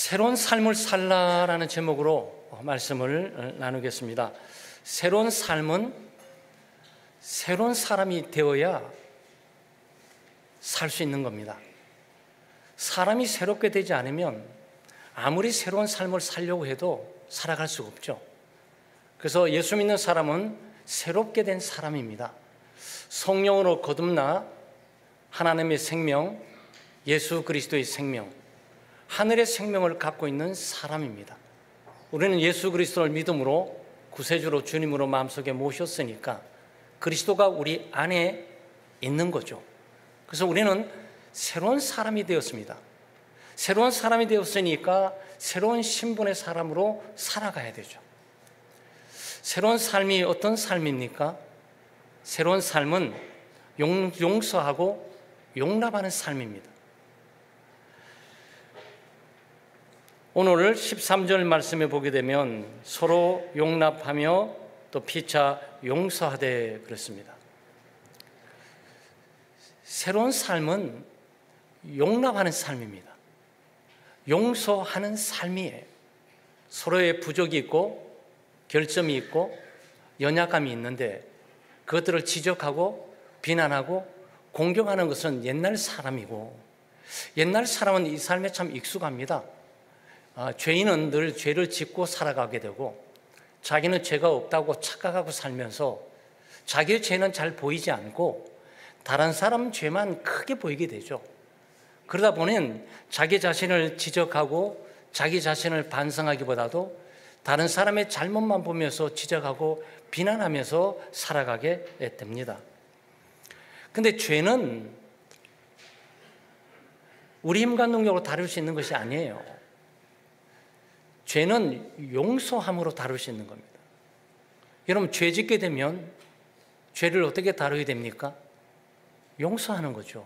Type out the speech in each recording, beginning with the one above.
새로운 삶을 살라라는 제목으로 말씀을 나누겠습니다. 새로운 삶은 새로운 사람이 되어야 살 수 있는 겁니다. 사람이 새롭게 되지 않으면 아무리 새로운 삶을 살려고 해도 살아갈 수가 없죠. 그래서 예수 믿는 사람은 새롭게 된 사람입니다. 성령으로 거듭나 하나님의 생명, 예수 그리스도의 생명, 하늘의 생명을 갖고 있는 사람입니다. 우리는 예수 그리스도를 믿음으로 구세주로 주님으로 마음속에 모셨으니까 그리스도가 우리 안에 있는 거죠. 그래서 우리는 새로운 사람이 되었습니다. 새로운 사람이 되었으니까 새로운 신분의 사람으로 살아가야 되죠. 새로운 삶이 어떤 삶입니까? 새로운 삶은 용서하고 용납하는 삶입니다. 오늘 13절 말씀에 보게 되면 서로 용납하며 또 피차 용서하되 그랬습니다. 새로운 삶은 용납하는 삶입니다. 용서하는 삶이에요. 서로의 부족이 있고 결점이 있고 연약함이 있는데 그것들을 지적하고 비난하고 공격하는 것은 옛날 사람이고, 옛날 사람은 이 삶에 참 익숙합니다. 죄인은 늘 죄를 짓고 살아가게 되고 자기는 죄가 없다고 착각하고 살면서 자기의 죄는 잘 보이지 않고 다른 사람 죄만 크게 보이게 되죠. 그러다 보니 자기 자신을 지적하고 자기 자신을 반성하기보다도 다른 사람의 잘못만 보면서 지적하고 비난하면서 살아가게 됩니다. 근데 죄는 우리 힘과 능력으로 다룰 수 있는 것이 아니에요. 죄는 용서함으로 다룰 수 있는 겁니다. 여러분, 죄 짓게 되면 죄를 어떻게 다루게 됩니까? 용서하는 거죠.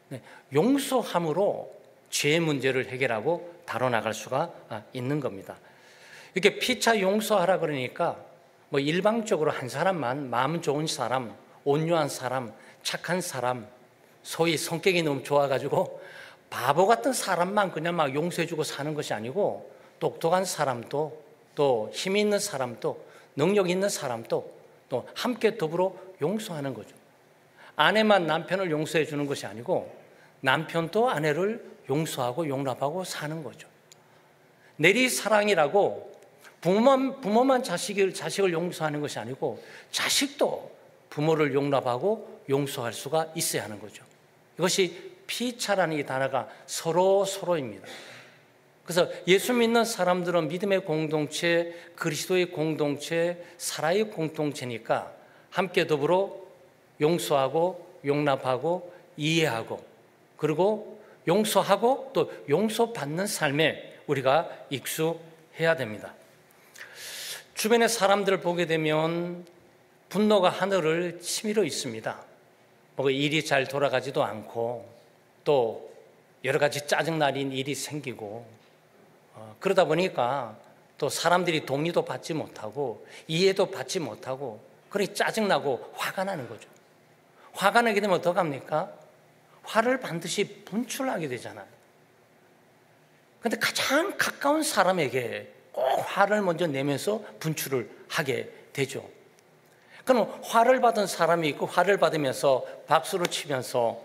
네, 용서함으로 죄의 문제를 해결하고 다뤄나갈 수가 있는 겁니다. 이렇게 피차 용서하라 그러니까 일방적으로 한 사람만, 마음 좋은 사람, 온유한 사람, 착한 사람, 소위 성격이 너무 좋아가지고 바보 같은 사람만 그냥 막 용서해주고 사는 것이 아니고 똑똑한 사람도 또 힘 있는 사람도 능력 있는 사람도 또 함께 더불어 용서하는 거죠. 아내만 남편을 용서해 주는 것이 아니고 남편도 아내를 용서하고 용납하고 사는 거죠. 내리사랑이라고 부모만 자식을 용서하는 것이 아니고 자식도 부모를 용납하고 용서할 수가 있어야 하는 거죠. 이것이 피차라는 이 단어가 서로입니다. 그래서 예수 믿는 사람들은 믿음의 공동체, 그리스도의 공동체, 사랑의 공동체니까 함께 더불어 용서하고 용납하고 이해하고 그리고 용서하고 또 용서받는 삶에 우리가 익숙해야 됩니다. 주변의 사람들을 보게 되면 분노가 하늘을 치밀어 있습니다. 일이 잘 돌아가지도 않고 또 여러 가지 짜증나는 일이 생기고 그러다 보니까 또 사람들이 동의도 받지 못하고 이해도 받지 못하고 그러니 짜증나고 화가 나는 거죠. 화가 나게 되면 어떡합니까? 화를 반드시 분출하게 되잖아요. 그런데 가장 가까운 사람에게 꼭 화를 먼저 내면서 분출을 하게 되죠. 그럼 화를 받은 사람이 있고 화를 받으면서 박수를 치면서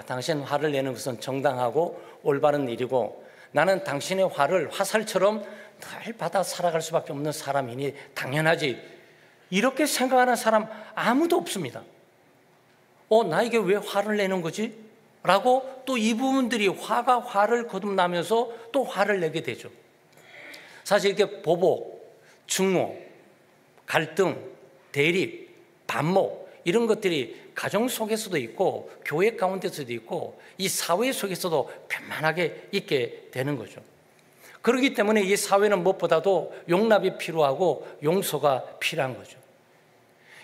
당신 화를 내는 것은 정당하고 올바른 일이고 나는 당신의 화를 화살처럼 늘 받아 살아갈 수밖에 없는 사람이니 당연하지, 이렇게 생각하는 사람 아무도 없습니다. 나에게 왜 화를 내는 거지? 라고 또 이 부분들이 화를 거듭나면서 또 화를 내게 되죠. 사실 이렇게 보복, 증오, 갈등, 대립, 반목 이런 것들이 가정 속에서도 있고 교회 가운데서도 있고 이 사회 속에서도 편만하게 있게 되는 거죠. 그렇기 때문에 이 사회는 무엇보다도 용납이 필요하고 용서가 필요한 거죠.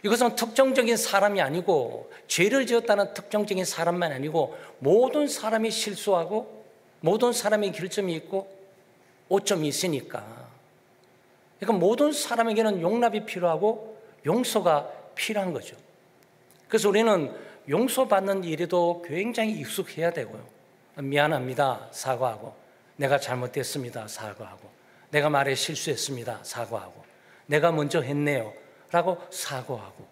이것은 특정적인 사람이 아니고 죄를 지었다는 특정적인 사람만 아니고 모든 사람이 실수하고 모든 사람의 결점이 있고 오점이 있으니까 그러니까 모든 사람에게는 용납이 필요하고 용서가 필요한 거죠. 그래서 우리는 용서받는 일에도 굉장히 익숙해야 되고요. 미안합니다 사과하고 내가 잘못됐습니다. 사과하고. 내가 말에 실수했습니다. 사과하고. 내가 먼저 했네요. 라고 사과하고.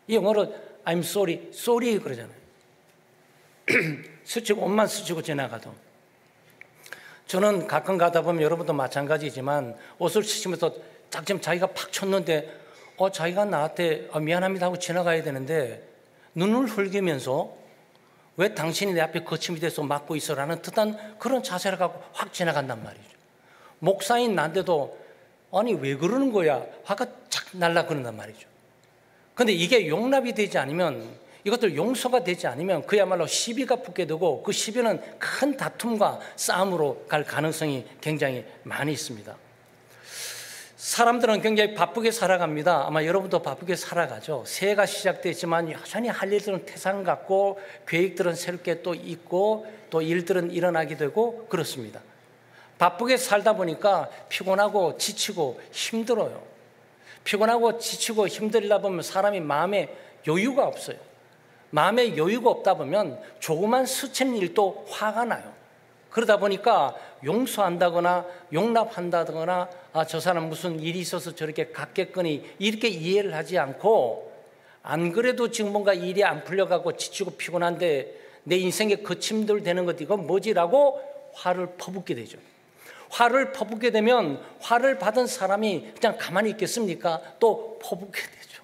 이 영어로 I'm sorry, sorry 그러잖아요. 스치고 옷만 스치고 지나가도. 저는 가끔 가다 보면 여러분도 마찬가지지만 옷을 스치면서 짝지금 자기가 팍 쳤는데 자기가 나한테 미안합니다 하고 지나가야 되는데 눈을 흘기면서 왜 당신이 내 앞에 거침이 돼서 막고 있어라는 듯한 그런 자세를 갖고 확 지나간단 말이죠. 목사인 난데도 아니 왜 그러는 거야? 화가 착 날라 그런단 말이죠. 그런데 이게 용납이 되지 않으면, 이것들 용서가 되지 않으면 그야말로 시비가 붙게 되고 그 시비는 큰 다툼과 싸움으로 갈 가능성이 굉장히 많이 있습니다. 사람들은 굉장히 바쁘게 살아갑니다. 아마 여러분도 바쁘게 살아가죠. 새해가 시작됐지만 여전히 할 일들은 태산 같고 계획들은 새롭게 또 있고 또 일들은 일어나게 되고 그렇습니다. 바쁘게 살다 보니까 피곤하고 지치고 힘들어요. 피곤하고 지치고 힘들다 보면 사람이 마음에 여유가 없어요. 마음에 여유가 없다 보면 조그만 스치는 일도 화가 나요. 그러다 보니까 용서한다거나 용납한다거나 저 사람 무슨 일이 있어서 저렇게 갔겠거니 이렇게 이해를 하지 않고, 안 그래도 지금 뭔가 일이 안 풀려가고 지치고 피곤한데 내 인생에 거침들 되는 것 이건 뭐지라고 화를 퍼붓게 되죠. 화를 퍼붓게 되면 화를 받은 사람이 그냥 가만히 있겠습니까? 또 퍼붓게 되죠.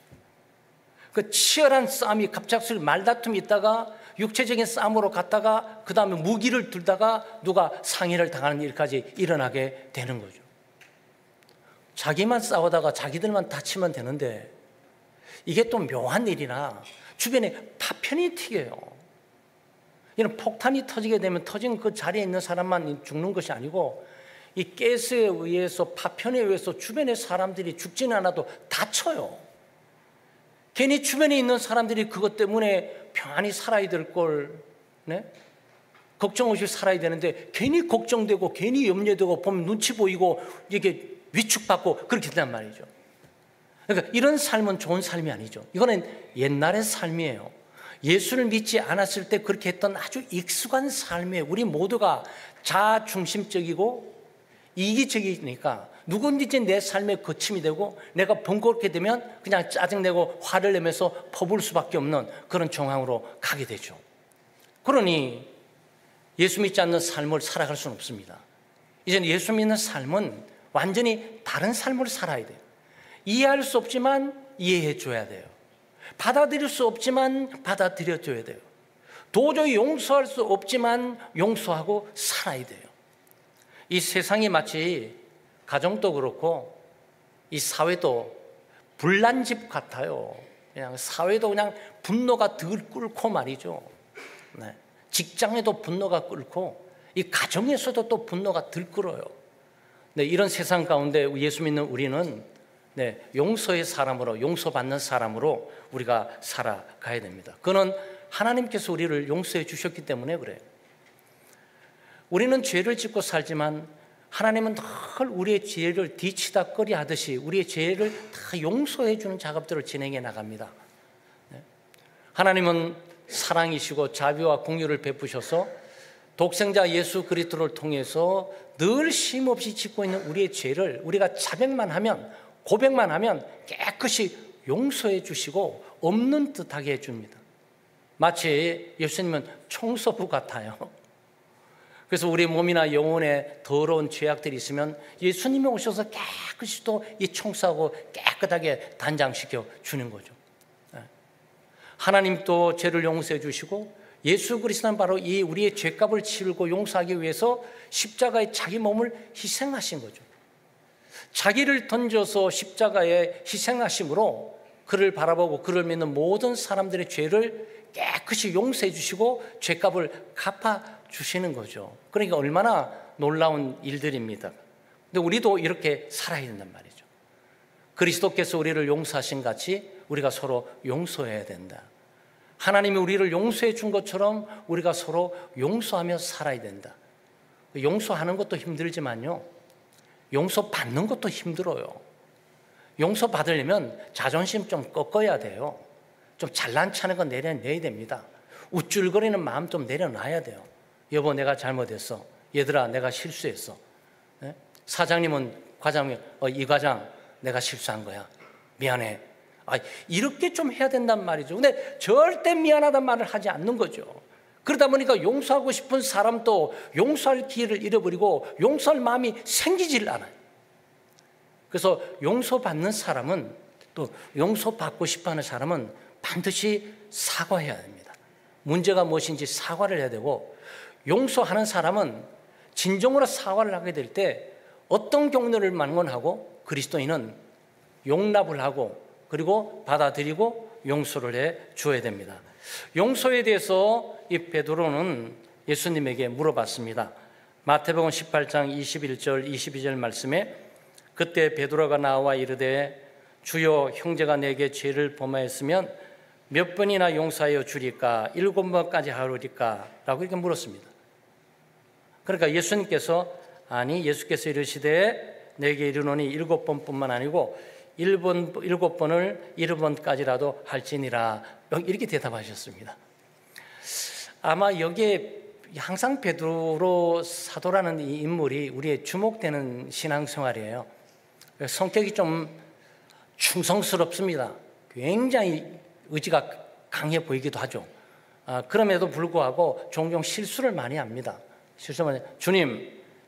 그 치열한 싸움이 갑작스레 말다툼이 있다가 육체적인 싸움으로 갔다가 그 다음에 무기를 들다가 누가 상해를 당하는 일까지 일어나게 되는 거죠. 자기만 싸우다가 자기들만 다치면 되는데 이게 또 묘한 일이나 주변에 파편이 튀겨요. 이런 폭탄이 터지게 되면 터진 그 자리에 있는 사람만 죽는 것이 아니고 이 가스에 의해서 파편에 의해서 주변의 사람들이 죽지는 않아도 다쳐요. 괜히 주변에 있는 사람들이 그것 때문에 평안히 살아야 될 걸, 네? 걱정 없이 살아야 되는데 괜히 걱정되고 괜히 염려되고 보면 눈치 보이고 이게 위축받고 그렇게 된단 말이죠. 그러니까 이런 삶은 좋은 삶이 아니죠. 이거는 옛날의 삶이에요. 예수를 믿지 않았을 때 그렇게 했던 아주 익숙한 삶이에요. 우리 모두가 자중심적이고 이기적이니까 누구든지 내 삶의 거침이 되고 내가 번거롭게 되면 그냥 짜증내고 화를 내면서 퍼부을 수밖에 없는 그런 정황으로 가게 되죠. 그러니 예수 믿지 않는 삶을 살아갈 수는 없습니다. 이제는 예수 믿는 삶은 완전히 다른 삶을 살아야 돼요. 이해할 수 없지만 이해해 줘야 돼요. 받아들일 수 없지만 받아들여 줘야 돼요. 도저히 용서할 수 없지만 용서하고 살아야 돼요. 이 세상이 마치 가정도 그렇고 이 사회도 불난집 같아요. 그냥 사회도 그냥 분노가 들 끓고 말이죠. 네. 직장에도 분노가 끓고 이 가정에서도 또 분노가 들 끓어요. 네, 이런 세상 가운데 예수 믿는 우리는 용서의 사람으로, 용서받는 사람으로 우리가 살아가야 됩니다. 그는 하나님께서 우리를 용서해 주셨기 때문에 그래요. 우리는 죄를 짓고 살지만 하나님은 늘 우리의 죄를 뒤치다 꺼리하듯이 우리의 죄를 다 용서해 주는 작업들을 진행해 나갑니다. 하나님은 사랑이시고 자비와 공유를 베푸셔서 독생자 예수 그리스도를 통해서 늘 쉼없이 짓고 있는 우리의 죄를 우리가 자백만 하면, 고백만 하면 깨끗이 용서해 주시고 없는 듯하게 해줍니다. 마치 예수님은 청소부 같아요. 그래서 우리 몸이나 영혼에 더러운 죄악들이 있으면 예수님이 오셔서 깨끗이 또 이 청소하고 깨끗하게 단장시켜 주는 거죠. 하나님도 죄를 용서해 주시고 예수 그리스도는 바로 이 우리의 죄값을 치르고 용서하기 위해서 십자가에 자기 몸을 희생하신 거죠. 자기를 던져서 십자가에 희생하심으로 그를 바라보고 그를 믿는 모든 사람들의 죄를 깨끗이 용서해 주시고 죄값을 갚아 주시는 거죠. 그러니까 얼마나 놀라운 일들입니다. 근데 우리도 이렇게 살아야 된단 말이죠. 그리스도께서 우리를 용서하신 같이 우리가 서로 용서해야 된다. 하나님이 우리를 용서해 준 것처럼 우리가 서로 용서하며 살아야 된다. 용서하는 것도 힘들지만요, 용서받는 것도 힘들어요. 용서받으려면 자존심 좀 꺾어야 돼요. 좀 잘난 체하는 거 내려내야 됩니다. 우쭐거리는 마음 좀 내려놔야 돼요. 여보, 내가 잘못했어. 얘들아 내가 실수했어. 예? 사장님은 과장님 이 과장 내가 실수한 거야. 미안해. 이렇게 좀 해야 된단 말이죠. 근데 절대 미안하단 말을 하지 않는 거죠. 그러다 보니까 용서하고 싶은 사람도 용서할 기회를 잃어버리고 용서할 마음이 생기질 않아요. 그래서 용서받는 사람은, 또 용서받고 싶어하는 사람은 반드시 사과해야 됩니다. 문제가 무엇인지 사과를 해야 되고, 용서하는 사람은 진정으로 사과를 하게 될 때 어떤 경로를 만원하고 그리스도인은 용납을 하고 그리고 받아들이고 용서를 해 줘야 됩니다. 용서에 대해서 이 베드로는 예수님에게 물어봤습니다. 마태복음 18장 21절 22절 말씀에 그때 베드로가 나와 이르되 주여 형제가 내게 죄를 범하였으면 몇 번이나 용서하여 주리까? 7번까지 하리까? 라고 이렇게 물었습니다. 그러니까 예수께서 이르시되 내게 이르노니 7번뿐만 아니고 7번을 7번까지라도 할지니라, 이렇게 대답하셨습니다. 아마 여기에 항상 베드로 사도라는 이 인물이 우리의 주목되는 신앙생활이에요. 성격이 좀 충성스럽습니다. 굉장히 의지가 강해 보이기도 하죠. 그럼에도 불구하고 종종 실수를 많이 합니다.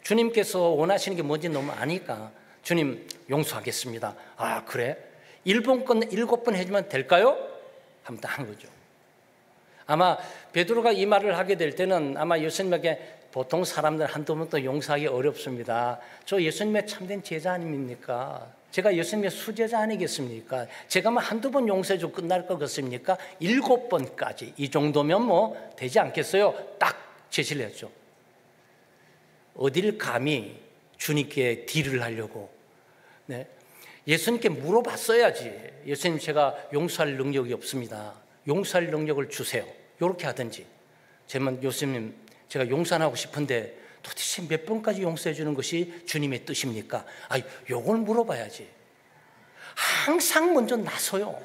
주님께서 원하시는 게 뭔지 너무 아니까 주님 용서하겠습니다. 그래? 7번 해주면 될까요? 하면 다 한 거죠. 아마 베드로가 이 말을 하게 될 때는 아마 예수님에게 보통 사람들 한두 번도 용서하기 어렵습니다. 저 예수님의 참된 제자 아닙니까? 제가 예수님의 수제자 아니겠습니까? 제가 한두 번 용서해주고 끝날 것 같습니까? 7번까지 이 정도면 뭐 되지 않겠어요? 딱 제시를 했죠. 어딜 감히 주님께 딜을 하려고. 네. 예수님께 물어봤어야지. 예수님 제가 용서할 능력이 없습니다. 용서할 능력을 주세요. 이렇게 하든지. 예수님 제가 용서 안 하고 싶은데 도대체 몇 번까지 용서해 주는 것이 주님의 뜻입니까? 요걸 물어봐야지. 항상 먼저 나서요.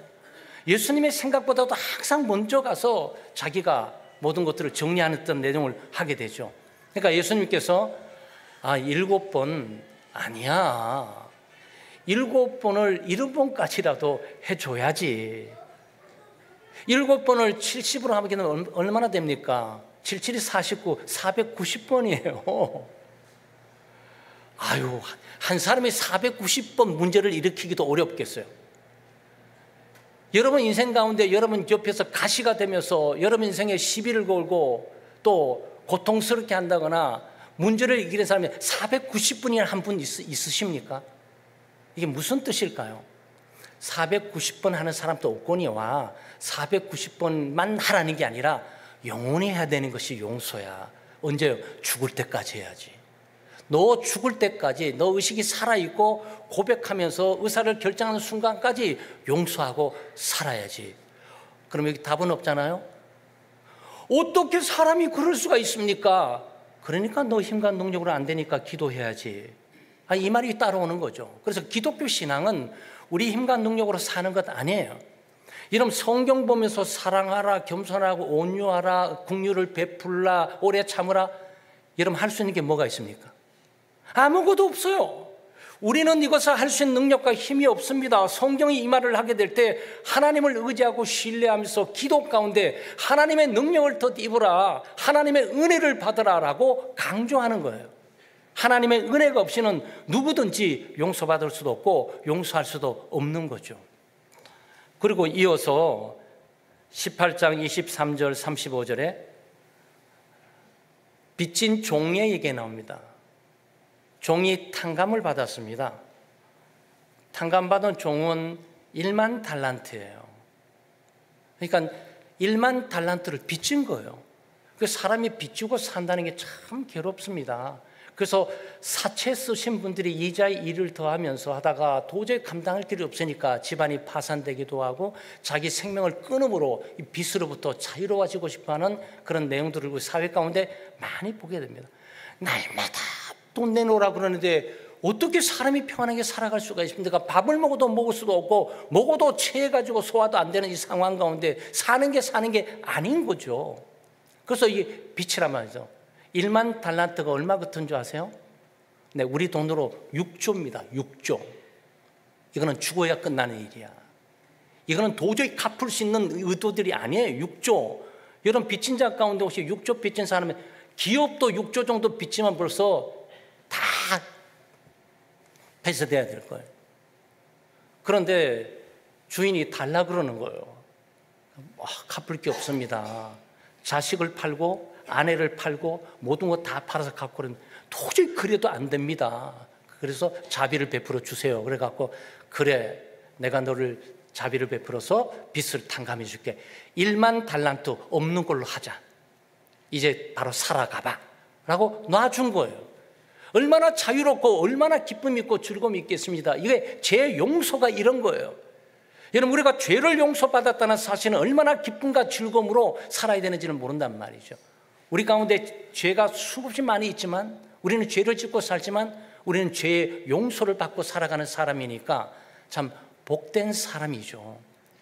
예수님의 생각보다도 항상 먼저 가서 자기가 모든 것들을 정리하는 어떤 내용을 하게 되죠. 그러니까 예수님께서 7번 아니야. 7번을 7번까지라도 해줘야지. 7번을 70으로 하면 얼마나 됩니까? 77이 49, 490번이에요. 한 사람이 490번 문제를 일으키기도 어렵겠어요. 여러분 인생 가운데 여러분 옆에서 가시가 되면서 여러분 인생에 시비를 걸고 또 고통스럽게 한다거나 문제를 이기는 사람이 490분이나 한 분 있으십니까? 이게 무슨 뜻일까요? 490번 하는 사람도 없거니와 490번만 하라는 게 아니라 영원히 해야 되는 것이 용서야. 언제요? 죽을 때까지 해야지. 너 죽을 때까지 너 의식이 살아있고 고백하면서 의사를 결정하는 순간까지 용서하고 살아야지. 그럼 여기 답은 없잖아요. 어떻게 사람이 그럴 수가 있습니까? 그러니까 너 힘과 능력으로 안 되니까 기도해야지. 이 말이 따라오는 거죠. 그래서 기독교 신앙은 우리 힘과 능력으로 사는 것 아니에요. 이런 성경 보면서 사랑하라, 겸손하고 온유하라, 긍휼을 베풀라, 오래 참으라, 여러분 할 수 있는 게 뭐가 있습니까? 아무것도 없어요. 우리는 이것을 할 수 있는 능력과 힘이 없습니다. 성경이 이 말을 하게 될 때 하나님을 의지하고 신뢰하면서 기도 가운데 하나님의 능력을 더 입으라, 하나님의 은혜를 받으라라고 강조하는 거예요. 하나님의 은혜가 없이는 누구든지 용서받을 수도 없고 용서할 수도 없는 거죠. 그리고 이어서 18장 23절 35절에 빚진 종의 얘기 나옵니다. 종이 탕감을 받았습니다. 탕감받은 종은 1만 달란트예요. 그러니까 1만 달란트를 빚진 거예요. 그 사람이 빚지고 산다는 게 참 괴롭습니다. 그래서 사채 쓰신 분들이 이자에 일을 더하면서 하다가 도저히 감당할 길이 없으니까 집안이 파산되기도 하고 자기 생명을 끊음으로 이 빚으로부터 자유로워지고 싶어하는 그런 내용들을 우리 사회 가운데 많이 보게 됩니다. 날마다 돈 내놓으라 그러는데 어떻게 사람이 평안하게 살아갈 수가 있습니까? 밥을 먹어도 먹을 수도 없고 먹어도 체해가지고 소화도 안 되는 이 상황 가운데 사는 게 아닌 거죠. 그래서 이게 빚이란 말이죠. 1만 달란트가 얼마 같은 줄 아세요? 네, 우리 돈으로 6조입니다. 6조. 이거는 죽어야 끝나는 일이야. 이거는 도저히 갚을 수 있는 의도들이 아니에요. 6조. 여러분 빚진 자 가운데 혹시 6조 빚진 사람은 기업도 6조 정도 빚지만 벌써 다 폐쇄돼야 될 거예요. 그런데 주인이 달라 그러는 거예요. 갚을 게 없습니다. 자식을 팔고 아내를 팔고 모든 거 다 팔아서 갚고 그러는데 도저히 그래도 안 됩니다. 그래서 자비를 베풀어 주세요. 그래갖고 그래 내가 너를 자비를 베풀어서 빚을 탕감해 줄게. 1만 달란트 없는 걸로 하자. 이제 바로 살아가봐 라고 놔준 거예요. 얼마나 자유롭고 얼마나 기쁨이 있고 즐거움이 있겠습니다. 이게 죄 용서가 이런 거예요. 여러분 우리가 죄를 용서받았다는 사실은 얼마나 기쁨과 즐거움으로 살아야 되는지는 모른단 말이죠. 우리 가운데 죄가 수없이 많이 있지만 우리는 죄를 짓고 살지만 우리는 죄의 용서를 받고 살아가는 사람이니까 참 복된 사람이죠.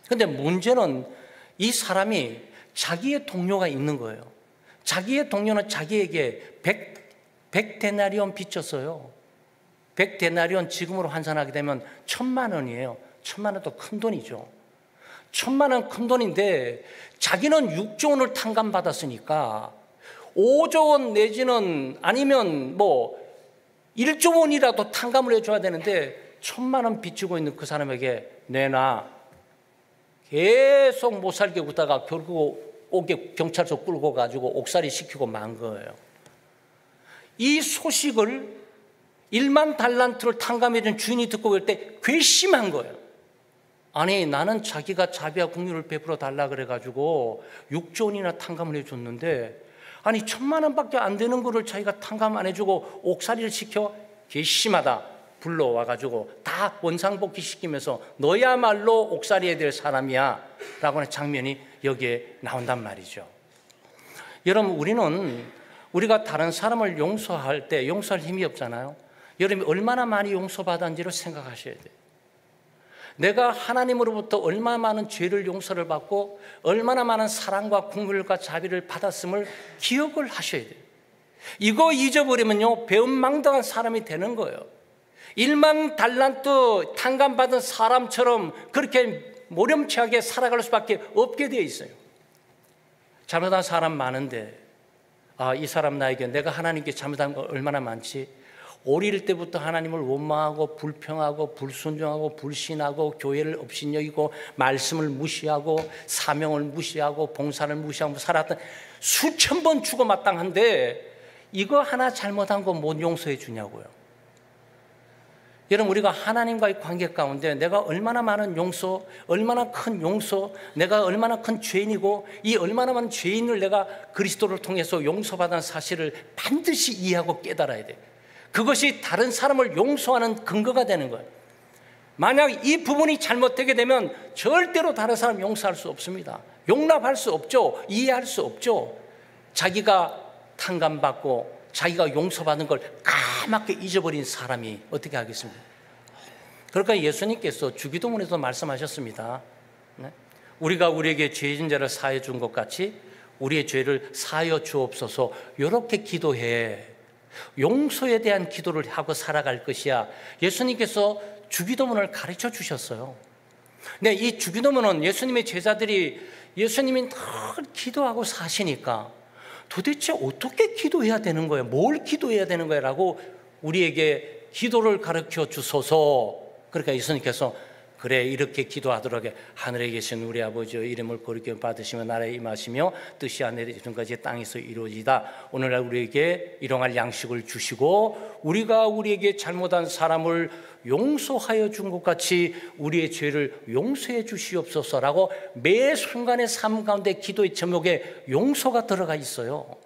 그런데 문제는 이 사람이 자기의 동료가 있는 거예요. 자기의 동료는 자기에게 100데나리온 빚졌어요. 100데나리온 지금으로 환산하게 되면 1,000만 원이에요. 1,000만 원도 큰 돈이죠. 1,000만 원 큰 돈인데 자기는 6조 원을 탕감받았으니까 5조 원 내지는 아니면 뭐 1조 원이라도 탕감을 해줘야 되는데 1,000만 원 빚지고 있는 그 사람에게 내놔. 계속 못 살게 굴다가 결국 옥에 경찰서 끌고 가지고 옥살이 시키고 만 거예요. 이 소식을 1만 달란트를 탕감해준 주인이 듣고 올 때 괘씸한 거예요. 아니 나는 자기가 자비와 긍휼을 베풀어 달라 그래가지고 6조 원이나 탕감을 해줬는데 아니 1,000만 원밖에 안 되는 거를 자기가 탕감 안 해주고 옥살이를 시켜? 괘씸하다. 불러와가지고 다 원상복귀 시키면서 너야말로 옥살이해야 될 사람이야 라고 하는 장면이 여기에 나온단 말이죠. 여러분 우리가 다른 사람을 용서할 때 용서할 힘이 없잖아요. 여러분이 얼마나 많이 용서받았는지를 생각하셔야 돼요. 내가 하나님으로부터 얼마나 많은 죄를 용서를 받고 얼마나 많은 사랑과 긍휼과 자비를 받았음을 기억을 하셔야 돼요. 이거 잊어버리면요 배은망덕한 사람이 되는 거예요. 1만 달란트 탕감받은 사람처럼 그렇게 모렴치하게 살아갈 수밖에 없게 되어 있어요. 잘못한 사람 많은데 이 사람 나에게 내가 하나님께 잘못한 거 얼마나 많지. 어릴 때부터 하나님을 원망하고 불평하고 불순종하고 불신하고 교회를 업신여기고 말씀을 무시하고 사명을 무시하고 봉사를 무시하고 살았던 수천 번 죽어마땅한데 이거 하나 잘못한 거 못 용서해 주냐고요. 여러분 우리가 하나님과의 관계 가운데 내가 얼마나 많은 용서, 얼마나 큰 용서, 내가 얼마나 큰 죄인이고 이 얼마나 많은 죄인을 내가 그리스도를 통해서 용서받은 사실을 반드시 이해하고 깨달아야 돼요. 그것이 다른 사람을 용서하는 근거가 되는 거예요. 만약 이 부분이 잘못되게 되면 절대로 다른 사람 용서할 수 없습니다. 용납할 수 없죠. 이해할 수 없죠. 자기가 탕감받고 자기가 용서받은 걸 까맣게 잊어버린 사람이 어떻게 하겠습니까? 그러니까 예수님께서 주기도문에서 말씀하셨습니다. 우리가 우리에게 죄진 자를 사하여 준 것 같이 우리의 죄를 사하여 주옵소서. 이렇게 기도해. 용서에 대한 기도를 하고 살아갈 것이야. 예수님께서 주기도문을 가르쳐 주셨어요. 근데 이 주기도문은 예수님의 제자들이 예수님이 늘 기도하고 사시니까 도대체 어떻게 기도해야 되는 거예요? 뭘 기도해야 되는 거예요? 라고 우리에게 기도를 가르쳐 주소서. 그러니까 예수님께서 그래 이렇게 기도하도록 해. 하늘에 계신 우리 아버지여 이름을 거룩히 받으시며 나라에 임하시며 뜻이 하늘에 이룬 것이 땅에서 이루어지다. 오늘날 우리에게 일용할 양식을 주시고 우리가 우리에게 잘못한 사람을 용서하여 준 것 같이 우리의 죄를 용서해 주시옵소서라고 매 순간의 삶 가운데 기도의 제목에 용서가 들어가 있어요.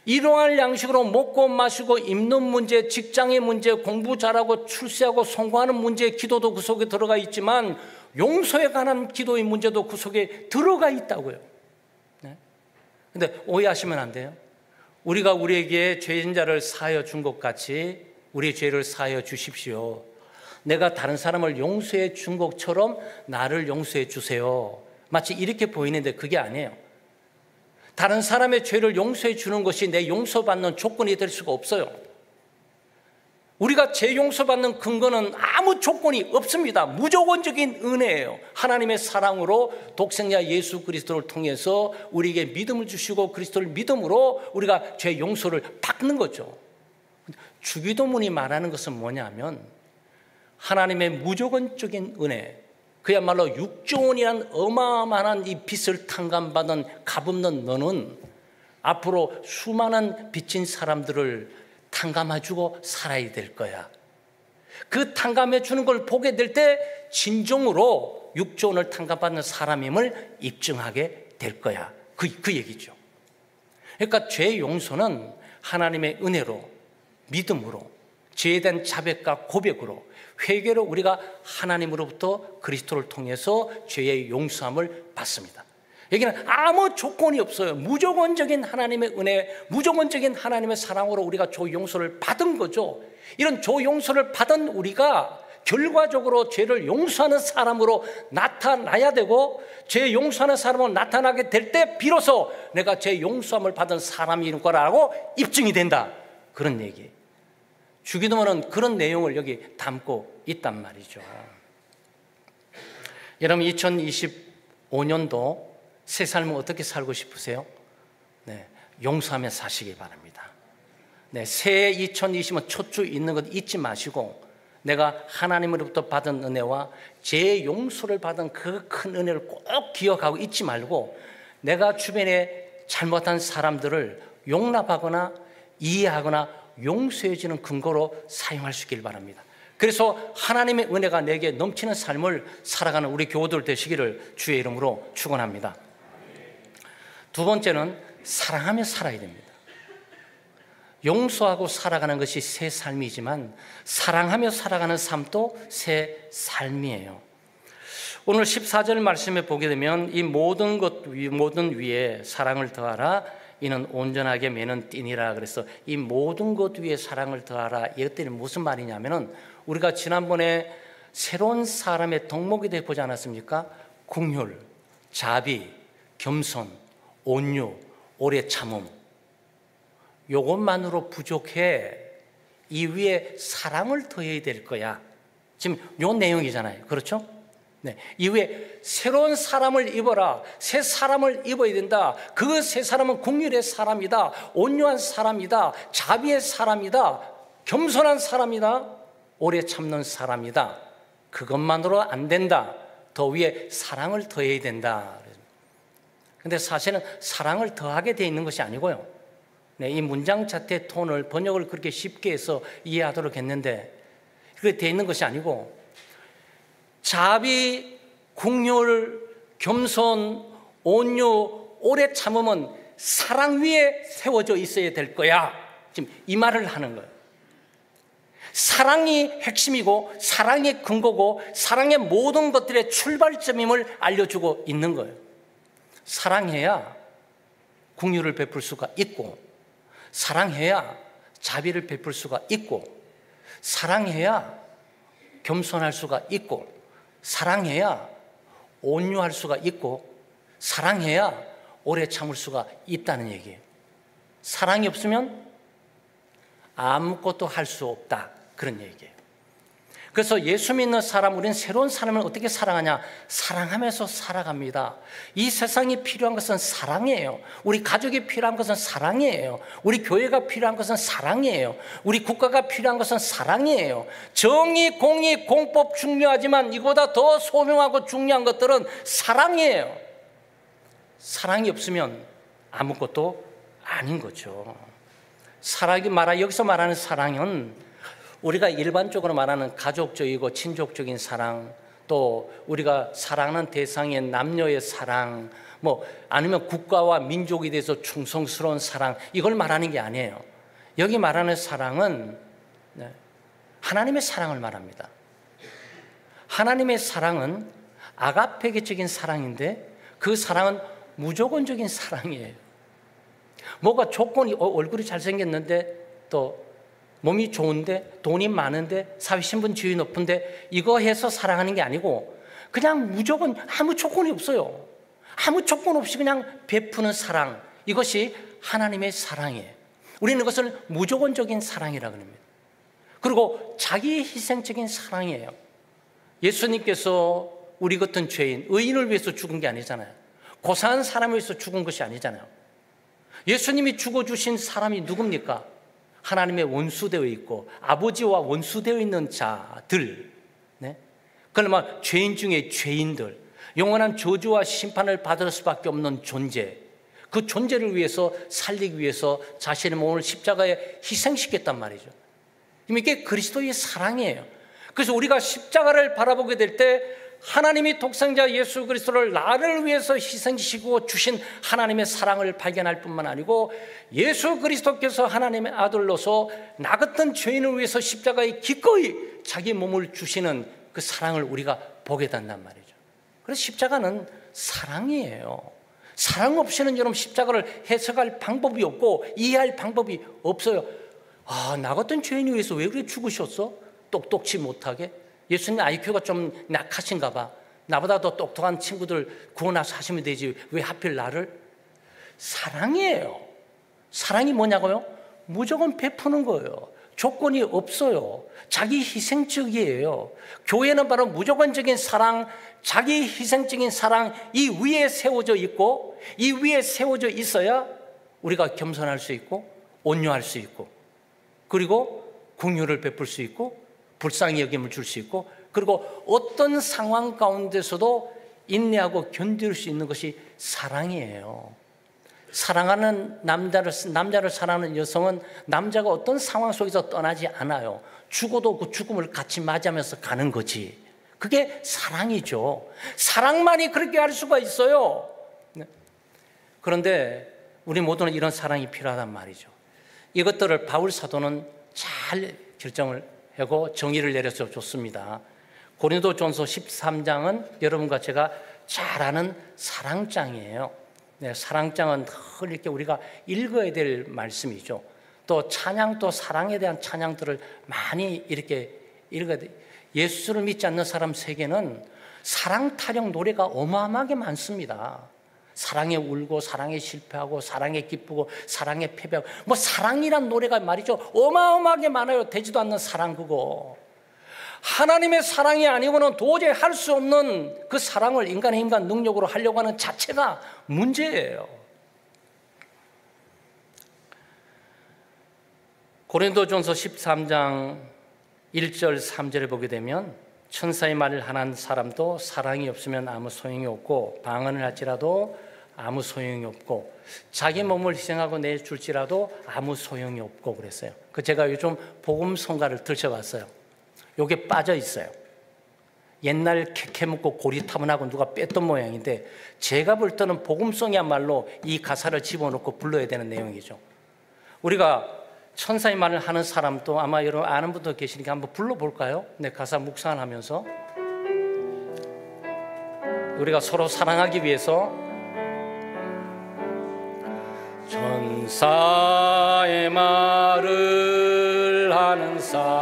일용할 양식으로 먹고 마시고 입는 문제, 직장의 문제, 공부 잘하고 출세하고 성공하는 문제의 기도도 그 속에 들어가 있지만 용서에 관한 기도의 문제도 그 속에 들어가 있다고요. 그런데 오해하시면 안 돼요. 우리가 우리에게 죄인 자를 사하여 준 것 같이 우리의 죄를 사하여 주십시오. 내가 다른 사람을 용서해 준 것처럼 나를 용서해 주세요. 마치 이렇게 보이는데 그게 아니에요. 다른 사람의 죄를 용서해 주는 것이 내 용서받는 조건이 될 수가 없어요. 우리가 죄 용서받는 근거는 아무 조건이 없습니다. 무조건적인 은혜예요. 하나님의 사랑으로 독생자 예수 그리스도를 통해서 우리에게 믿음을 주시고 그리스도를 믿음으로 우리가 죄 용서를 받는 거죠. 주기도문이 말하는 것은 뭐냐면 하나님의 무조건적인 은혜, 그야말로 6조 원이란 어마어마한 이 빚을 탕감받은 값없는 너는 앞으로 수많은 빚진 사람들을 탕감해주고 살아야 될 거야. 그 탕감해주는 걸 보게 될 때 진정으로 6조 원을 탕감받는 사람임을 입증하게 될 거야. 그 얘기죠. 그러니까 죄 용서는 하나님의 은혜로, 믿음으로, 죄에 대한 자백과 고백으로, 회개로 우리가 하나님으로부터 그리스도를 통해서 죄의 용서함을 받습니다. 여기는 아무 조건이 없어요. 무조건적인 하나님의 은혜, 무조건적인 하나님의 사랑으로 우리가 조 용서를 받은 거죠. 이런 조 용서를 받은 우리가 결과적으로 죄를 용서하는 사람으로 나타나야 되고, 죄 용서하는 사람으로 나타나게 될 때 비로소 내가 죄 용서함을 받은 사람인 거라고 입증이 된다. 그런 얘기. 주기도문은 그런 내용을 여기 담고 있단 말이죠. 여러분 2025년도 새 삶을 어떻게 살고 싶으세요? 네, 용서하며 사시기 바랍니다. 네, 새해 2020은 초추 있는 것 잊지 마시고 내가 하나님으로부터 받은 은혜와 제 용서를 받은 그 큰 은혜를 꼭 기억하고 잊지 말고 내가 주변에 잘못한 사람들을 용납하거나 이해하거나 용서해주는 근거로 사용할 수 있길 바랍니다. 그래서 하나님의 은혜가 내게 넘치는 삶을 살아가는 우리 교우들 되시기를 주의 이름으로 축원합니다. 두 번째는 사랑하며 살아야 됩니다. 용서하고 살아가는 것이 새 삶이지만 사랑하며 살아가는 삶도 새 삶이에요. 오늘 14절 말씀에 보게 되면 이 모든 위에 사랑을 더하라. 이는 온전하게 매는 띠니라. 그래서 이 모든 것 위에 사랑을 더하라. 이것들이 무슨 말이냐면은 우리가 지난번에 새로운 사람의 덕목에 대해 보지 않았습니까? 긍휼, 자비, 겸손, 온유, 오래 참음. 이것만으로 부족해. 이 위에 사랑을 더해야 될 거야. 지금 요 내용이잖아요. 그렇죠? 네. 이후에 새로운 사람을 입어라. 새 사람을 입어야 된다. 그 새 사람은 긍휼의 사람이다. 온유한 사람이다. 자비의 사람이다. 겸손한 사람이다. 오래 참는 사람이다. 그것만으로 안 된다. 더 위에 사랑을 더해야 된다. 근데 사실은 사랑을 더하게 돼 있는 것이 아니고요. 네, 이 문장 자체의 톤을 번역을 그렇게 쉽게 해서 이해하도록 했는데 그게 돼 있는 것이 아니고 자비, 긍휼, 겸손, 온유, 오래 참음은 사랑 위에 세워져 있어야 될 거야. 지금 이 말을 하는 거예요. 사랑이 핵심이고 사랑이 근거고 사랑의 모든 것들의 출발점임을 알려주고 있는 거예요. 사랑해야 긍휼을 베풀 수가 있고 사랑해야 자비를 베풀 수가 있고 사랑해야 겸손할 수가 있고 사랑해야 온유할 수가 있고 사랑해야 오래 참을 수가 있다는 얘기예요. 사랑이 없으면 아무것도 할 수 없다. 그런 얘기예요. 그래서 예수 믿는 사람, 우리는 새로운 사람을 어떻게 사랑하냐? 사랑하면서 살아갑니다. 이 세상이 필요한 것은 사랑이에요. 우리 가족이 필요한 것은 사랑이에요. 우리 교회가 필요한 것은 사랑이에요. 우리 국가가 필요한 것은 사랑이에요. 정의, 공의, 공법 중요하지만 이보다 더 소중하고 중요한 것들은 사랑이에요. 사랑이 없으면 아무것도 아닌 거죠. 여기서 말하는 사랑은 우리가 일반적으로 말하는 가족적이고 친족적인 사랑, 또 우리가 사랑하는 대상의 남녀의 사랑, 아니면 국가와 민족에 대해서 충성스러운 사랑, 이걸 말하는 게 아니에요. 여기 말하는 사랑은 하나님의 사랑을 말합니다. 하나님의 사랑은 아가페계적인 사랑인데 그 사랑은 무조건적인 사랑이에요. 뭐가 조건이 얼굴이 잘생겼는데 또 몸이 좋은데 돈이 많은데 사회신분 지위 높은데 이거 해서 사랑하는 게 아니고 그냥 무조건 아무 조건이 없어요. 아무 조건 없이 그냥 베푸는 사랑, 이것이 하나님의 사랑이에요. 우리는 이것을 무조건적인 사랑이라고 합니다. 그리고 자기 희생적인 사랑이에요. 예수님께서 우리 같은 죄인, 의인을 위해서 죽은 게 아니잖아요. 고사한 사람을 위해서 죽은 것이 아니잖아요. 예수님이 죽어주신 사람이 누굽니까? 하나님의 원수되어 있고 아버지와 원수되어 있는 자들, 네? 그러면 죄인 중에 죄인들, 영원한 저주와 심판을 받을 수밖에 없는 존재, 그 존재를 위해서 살리기 위해서 자신의 몸을 십자가에 희생시켰단 말이죠. 이게 그리스도의 사랑이에요. 그래서 우리가 십자가를 바라보게 될 때 하나님이 독생자 예수 그리스도를 나를 위해서 희생시키고 주신 하나님의 사랑을 발견할 뿐만 아니고 예수 그리스도께서 하나님의 아들로서 나 같은 죄인을 위해서 십자가에 기꺼이 자기 몸을 주시는 그 사랑을 우리가 보게 된단 말이죠. 그래서 십자가는 사랑이에요. 사랑 없이는 여러분 십자가를 해석할 방법이 없고 이해할 방법이 없어요. 나 같은 죄인을 위해서 왜 그렇게 죽으셨어? 똑똑치 못하게? 예수님 IQ가 좀 약하신가 봐. 나보다 더 똑똑한 친구들 구원해서 하시면 되지 왜 하필 나를? 사랑이에요. 사랑이 뭐냐고요? 무조건 베푸는 거예요. 조건이 없어요. 자기 희생적이에요. 교회는 바로 무조건적인 사랑, 자기 희생적인 사랑 이 위에 세워져 있고 이 위에 세워져 있어야 우리가 겸손할 수 있고 온유할 수 있고 그리고 긍휼을 베풀 수 있고 불쌍히 여김을 줄 수 있고 그리고 어떤 상황 가운데서도 인내하고 견딜 수 있는 것이 사랑이에요. 사랑하는 남자를 사랑하는 여성은 남자가 어떤 상황 속에서 떠나지 않아요. 죽어도 그 죽음을 같이 맞이하면서 가는 거지. 그게 사랑이죠. 사랑만이 그렇게 할 수가 있어요. 그런데 우리 모두는 이런 사랑이 필요하단 말이죠. 이것들을 바울 사도는 잘 결정을 하고 정의를 내려서 줬습니다. 고린도전서 13장은 여러분과 제가 잘 아는 사랑장이에요. 네, 사랑장은 늘 이렇게 우리가 읽어야 될 말씀이죠. 또 찬양, 또 사랑에 대한 찬양들을 많이 이렇게 읽어야 돼요. 예수를 믿지 않는 사람 세계는 사랑 타령 노래가 어마어마하게 많습니다. 사랑에 울고 사랑에 실패하고 사랑에 기쁘고 사랑에 패배하고 뭐 사랑이란 노래가 말이죠 어마어마하게 많아요. 되지도 않는 사랑 그거. 하나님의 사랑이 아니고는 도저히 할 수 없는 그 사랑을 인간 능력으로 하려고 하는 자체가 문제예요. 고린도전서 13장 1절 3절을 보게 되면 천사의 말을 하는 사람도 사랑이 없으면 아무 소용이 없고 방언을 할지라도 아무 소용이 없고 자기 몸을 희생하고 내줄지라도 아무 소용이 없고 그랬어요. 제가 요즘 복음성가를 들춰봤어요. 요게 빠져 있어요. 옛날 캐캐묻고 고리타분하고 누가 뺐던 모양인데 제가 볼 때는 복음성이야말로 이 가사를 집어넣고 불러야 되는 내용이죠. 우리가 천사의 말을 하는 사람도 아마 여러분 아는 분도 계시니까 한번 불러볼까요? 네, 가사 묵상을 하면서 우리가 서로 사랑하기 위해서 천사의 말을 하는 사람도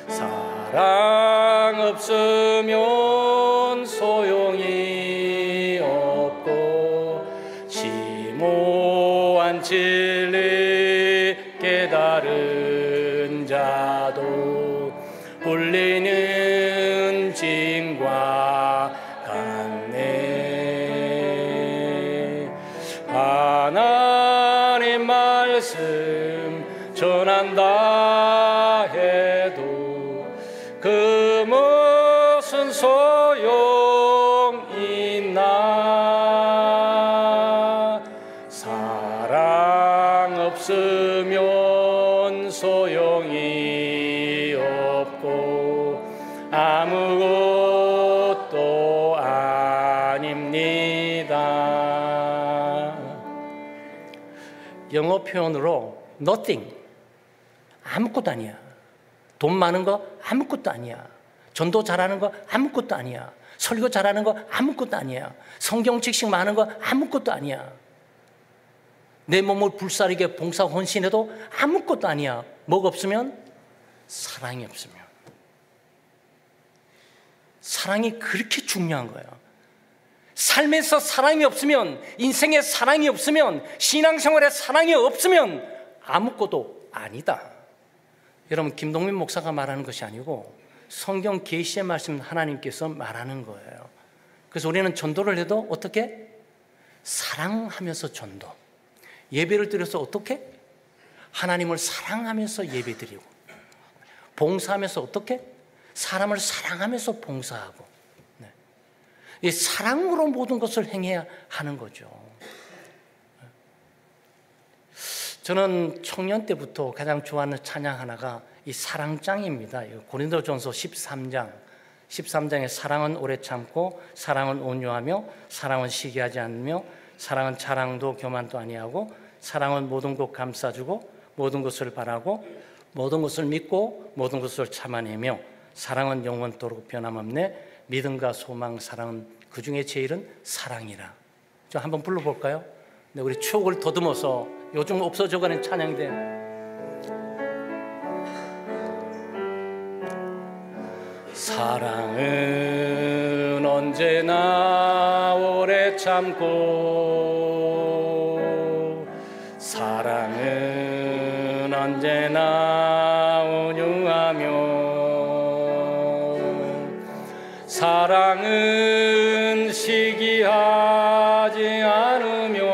사랑 없으면 소용이 없고 심오한 진리 깨달은 자도 울리는 징과 같네. 하나님 말씀 전한다 해도 그 무슨 소용 있나. 사랑 없으면 소용이 없고 아무것도 아닙니다. 영어 표현으로 nothing, 아무것도 아니야. 돈 많은 거 아무것도 아니야. 전도 잘하는 거 아무것도 아니야. 설교 잘하는 거 아무것도 아니야. 성경 지식 많은 거 아무것도 아니야. 내 몸을 불사르게 봉사 헌신해도 아무것도 아니야. 뭐가 없으면? 사랑이 없으면. 사랑이 그렇게 중요한 거예요. 삶에서 사랑이 없으면, 인생에 사랑이 없으면, 신앙생활에 사랑이 없으면 아무것도 아니다. 여러분, 김동민 목사가 말하는 것이 아니고 성경 계시의 말씀 하나님께서 말하는 거예요. 그래서 우리는 전도를 해도 어떻게? 사랑하면서 전도. 예배를 드려서 어떻게? 하나님을 사랑하면서 예배 드리고, 봉사하면서 어떻게? 사람을 사랑하면서 봉사하고, 이 사랑으로 모든 것을 행해야 하는 거죠. 저는 청년 때부터 가장 좋아하는 찬양 하나가 이 사랑장입니다. 고린도전서 13장에 사랑은 오래 참고, 사랑은 온유하며, 사랑은 시기하지 않으며, 사랑은 자랑도 교만도 아니하고, 사랑은 모든 것 감싸주고, 모든 것을 바라고, 모든 것을 믿고, 모든 것을 참아내며, 사랑은 영원토록 변함없네. 믿음과 소망, 사랑은 그 중에 제일은 사랑이라. 저 한번 불러볼까요? 네, 우리 추억을 더듬어서 요즘 없어져가는 찬양인데, 사랑은 언제나 오래 참고, 사랑은 언제나 온유하며, 사랑은 시기하지 않으며,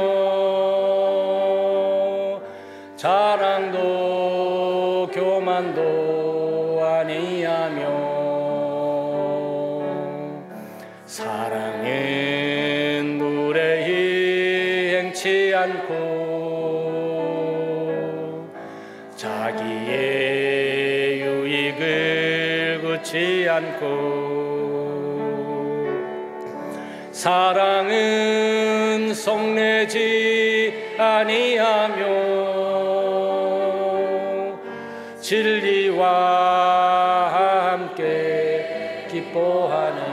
자랑도 교만도 아니하며, 사랑은 무례히 행치 않고, 자기의 유익을 굳지 않고, 사랑은 속내지 아니하며, 진리와 함께 기뻐하네.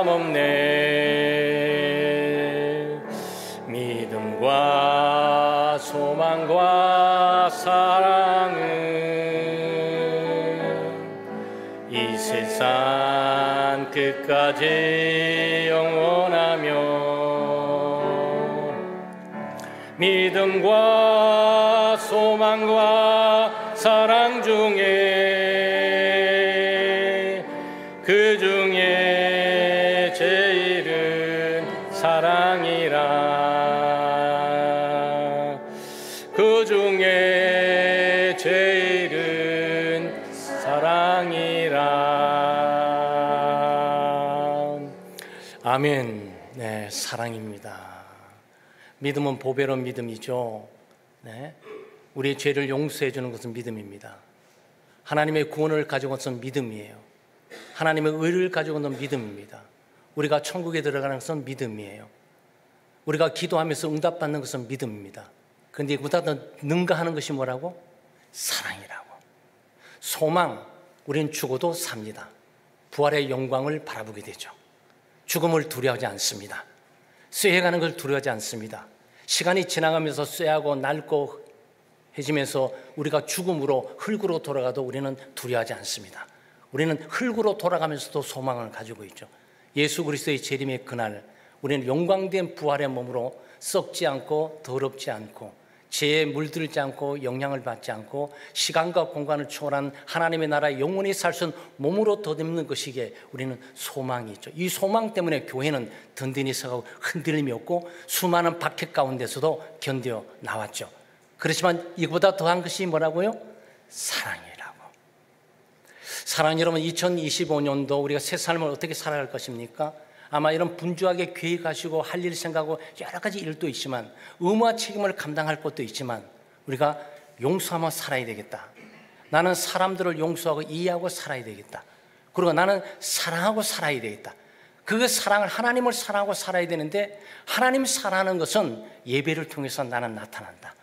없네. 믿음과 소망과 사랑은 이 세상 끝까지 영원하며, 믿음과 소망과 사랑 중에 그 중에 제일은 사랑이라. 그 중에 제일은 사랑이라. 아멘. 네, 사랑입니다. 믿음은 보배로운 믿음이죠. 네, 우리의 죄를 용서해 주는 것은 믿음입니다. 하나님의 구원을 가지고 있는 믿음이에요. 하나님의 의를 가지고 있는 믿음입니다. 우리가 천국에 들어가는 것은 믿음이에요. 우리가 기도하면서 응답받는 것은 믿음입니다. 그런데 그보다 더 능가하는 것이 뭐라고? 사랑이라고. 소망, 우리는 죽어도 삽니다. 부활의 영광을 바라보게 되죠. 죽음을 두려워하지 않습니다. 쇠해가는 걸 두려워하지 않습니다. 시간이 지나가면서 쇠하고 낡고 해지면서 우리가 죽음으로 흙으로 돌아가도 우리는 두려워하지 않습니다. 우리는 흙으로 돌아가면서도 소망을 가지고 있죠. 예수 그리스도의 재림의 그날 우리는 영광된 부활의 몸으로 썩지 않고 더럽지 않고 죄에 물들지 않고 영향을 받지 않고 시간과 공간을 초월한 하나님의 나라에 영원히 살 수 있는 몸으로 더듬는 것이기에 우리는 소망이 있죠. 이 소망 때문에 교회는 든든히 서고 흔들림이 없고 수많은 박해 가운데서도 견뎌 나왔죠. 그렇지만 이보다 더한 것이 뭐라고요? 사랑이라고. 사랑. 여러분, 2025년도 우리가 새 삶을 어떻게 살아갈 것입니까? 아마 이런 분주하게 계획하시고 할 일 생각하고 여러 가지 일도 있지만 의무와 책임을 감당할 것도 있지만 우리가 용서하며 살아야 되겠다. 나는 사람들을 용서하고 이해하고 살아야 되겠다. 그리고 나는 사랑하고 살아야 되겠다. 그 사랑을 하나님을 사랑하고 살아야 되는데 하나님 사랑하는 것은 예배를 통해서 나는 나타난다.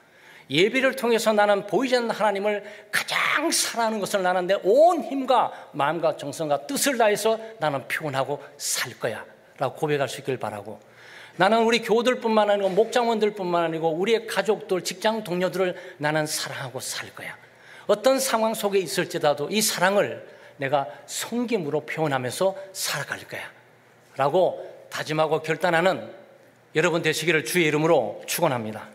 예배를 통해서 나는 보이지 않는 하나님을 가장 사랑하는 것을 나는 내 온 힘과 마음과 정성과 뜻을 다해서 나는 표현하고 살 거야 라고 고백할 수 있길 바라고, 나는 우리 교우들뿐만 아니고 목장원들뿐만 아니고 우리의 가족들, 직장 동료들을 나는 사랑하고 살 거야. 어떤 상황 속에 있을지라도 이 사랑을 내가 섬김으로 표현하면서 살아갈 거야 라고 다짐하고 결단하는 여러분 되시기를 주의 이름으로 축원합니다.